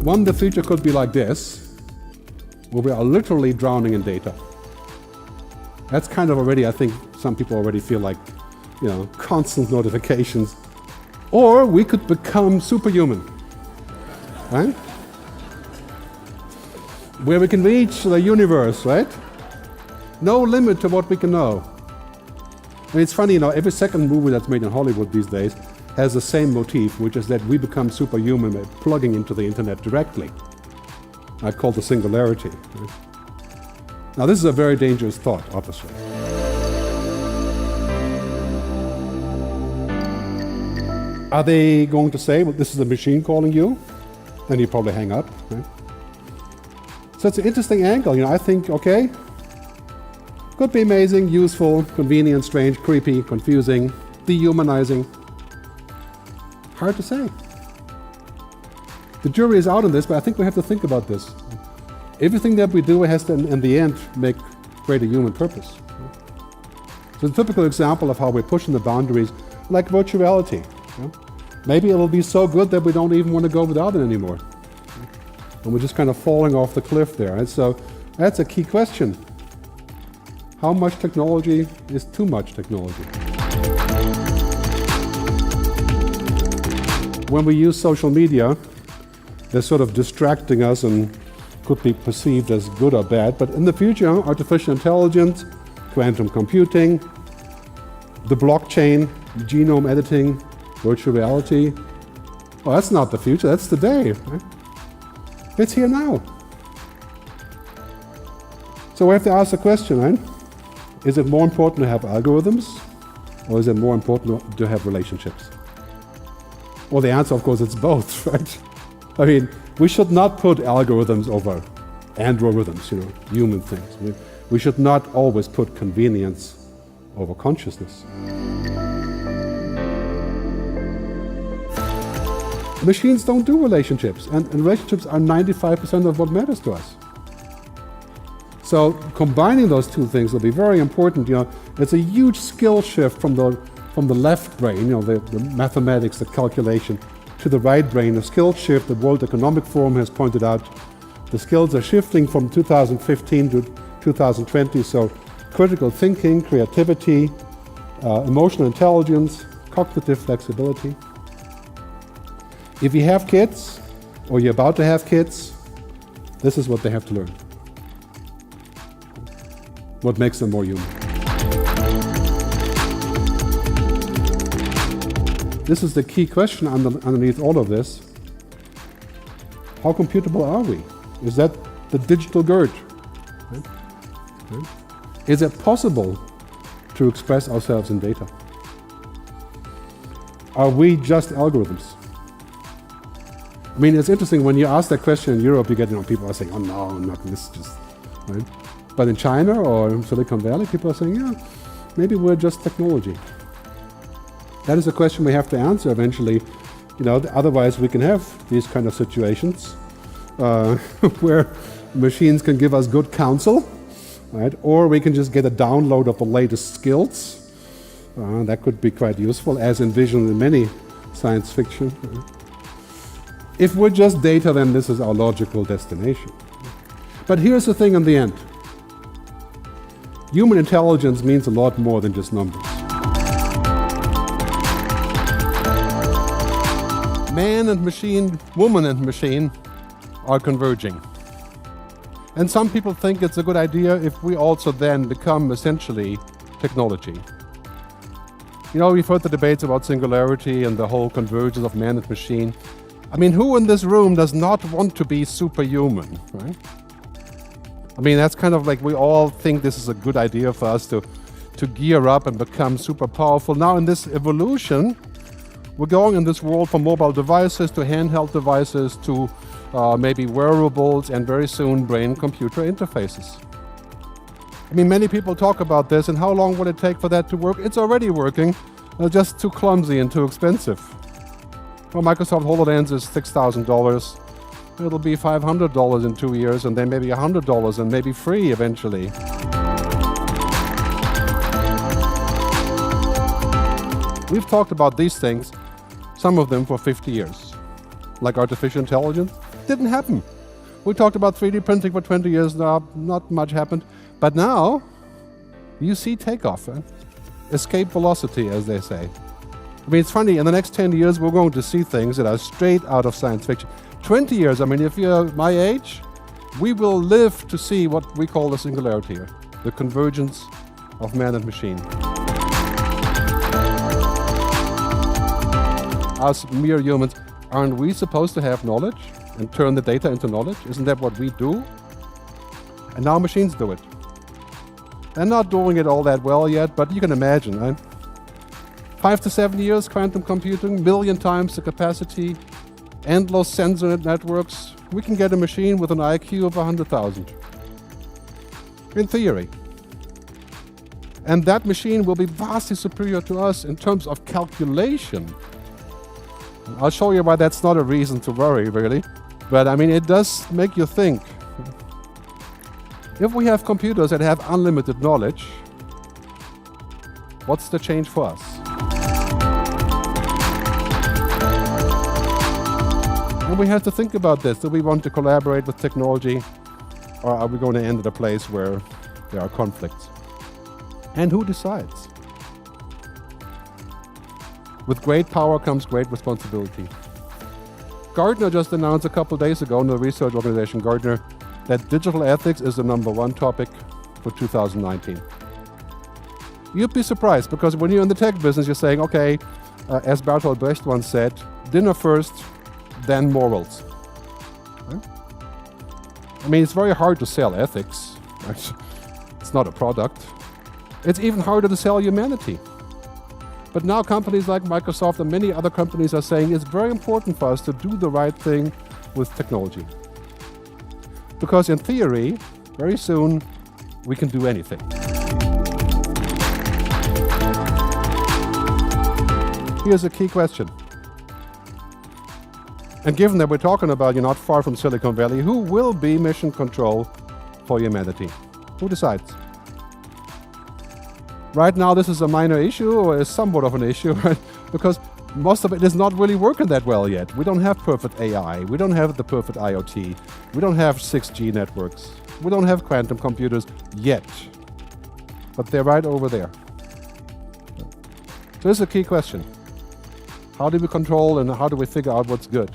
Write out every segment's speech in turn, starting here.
One, the future could be like this, where we are literally drowning in data. That's kind of already, I think some people already feel like, constant notifications. Or we could become superhuman, right? Where we can reach the universe, right? No limit to what we can know. I mean, it's funny, every second movie that's made in Hollywood these days has the same motif, which is that we become superhuman by plugging into the internet directly. I call the singularity. Right? Now, this is a very dangerous thought, obviously. Are they going to say, well, this is a machine calling you? Then you probably hang up, right? So it's an interesting angle. I think, okay, could be amazing, useful, convenient, strange, creepy, confusing, dehumanizing. Hard to say. The jury is out on this, but I think we have to think about this. Everything that we do has to, in the end, make greater human purpose. So it's a typical example of how we're pushing the boundaries, like virtuality. Maybe it'll be so good that we don't even want to go without it anymore. And we're just kind of falling off the cliff there. And so that's a key question. How much technology is too much technology? When we use social media, they're sort of distracting us and could be perceived as good or bad. But in the future, artificial intelligence, quantum computing, the blockchain, genome editing, virtual reality, well, that's not the future, that's today. Right? It's here now. So we have to ask the question, right? Is it more important to have algorithms, or is it more important to have relationships? Well, the answer, of course, it's both, right? I mean, we should not put algorithms over androrhythms, human things. We should not always put convenience over consciousness. Machines don't do relationships, and relationships are 95% of what matters to us. So combining those two things will be very important. It's a huge skill shift from the left brain, the mathematics, the calculation, to the right brain, a skill shift. The World Economic Forum has pointed out the skills are shifting from 2015 to 2020. So critical thinking, creativity, emotional intelligence, cognitive flexibility. If you have kids, or you're about to have kids, this is what they have to learn. What makes them more human. This is the key question underneath all of this. How computable are we? Is that the digital Gerd? Right? Is it possible to express ourselves in data? Are we just algorithms? I mean, it's interesting, when you ask that question in Europe, you get, people are saying, oh no, not this, just, right? But in China or Silicon Valley, people are saying, yeah, maybe we're just technology. That is a question we have to answer eventually. Otherwise we can have these kind of situations where machines can give us good counsel, right? Or we can just get a download of the latest skills. That could be quite useful, as envisioned in many science fiction. If we're just data, then this is our logical destination. But here's the thing in the end. Human intelligence means a lot more than just numbers. Man and machine, woman and machine are converging. And some people think it's a good idea if we also then become essentially technology. We've heard the debates about singularity and the whole convergence of man and machine. I mean, who in this room does not want to be superhuman, right? I mean, that's kind of like we all think this is a good idea for us to gear up and become super powerful. Now in this evolution, we're going in this world from mobile devices to handheld devices to maybe wearables and very soon brain-computer interfaces. I mean, many people talk about this, and how long would it take for that to work? It's already working, just too clumsy and too expensive. Well, Microsoft HoloLens is $6,000. It'll be $500 in 2 years, and then maybe $100, and maybe free eventually. We've talked about these things, some of them for 50 years. Like artificial intelligence, didn't happen. We talked about 3D printing for 20 years now, not much happened. But now, you see takeoff, escape velocity, as they say. I mean, it's funny, in the next 10 years, we're going to see things that are straight out of science fiction. 20 years, I mean, if you're my age, we will live to see what we call the singularity here, the convergence of man and machine. Us mere humans, aren't we supposed to have knowledge and turn the data into knowledge? Isn't that what we do? And now machines do it. They're not doing it all that well yet, but you can imagine, right? 5 to 7 years, quantum computing, million times the capacity, endless sensor networks. We can get a machine with an IQ of 100,000. In theory. And that machine will be vastly superior to us in terms of calculation. I'll show you why that's not a reason to worry, really. But I mean, it does make you think. If we have computers that have unlimited knowledge, what's the change for us? And we have to think about this. Do we want to collaborate with technology, or are we going to end at a place where there are conflicts? And who decides? With great power comes great responsibility. Gartner just announced a couple days ago in the research organization Gartner that digital ethics is the #1 topic for 2019. You'd be surprised, because when you're in the tech business, you're saying, okay, as Bertolt Brecht once said, dinner first, then morals. Right? I mean, it's very hard to sell ethics. It's not a product. It's even harder to sell humanity. But now companies like Microsoft and many other companies are saying it's very important for us to do the right thing with technology. Because in theory, very soon, we can do anything. Here's a key question. And given that we're talking about, you're not far from Silicon Valley, who will be mission control for humanity? Who decides? Right now, this is a minor issue, or is somewhat of an issue, right? Because most of it is not really working that well yet. We don't have perfect AI. We don't have the perfect IoT. We don't have 6G networks. We don't have quantum computers yet. But they're right over there. So this is a key question. How do we control and how do we figure out what's good?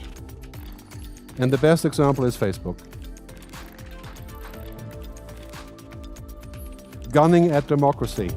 And the best example is Facebook. Gunning at democracy.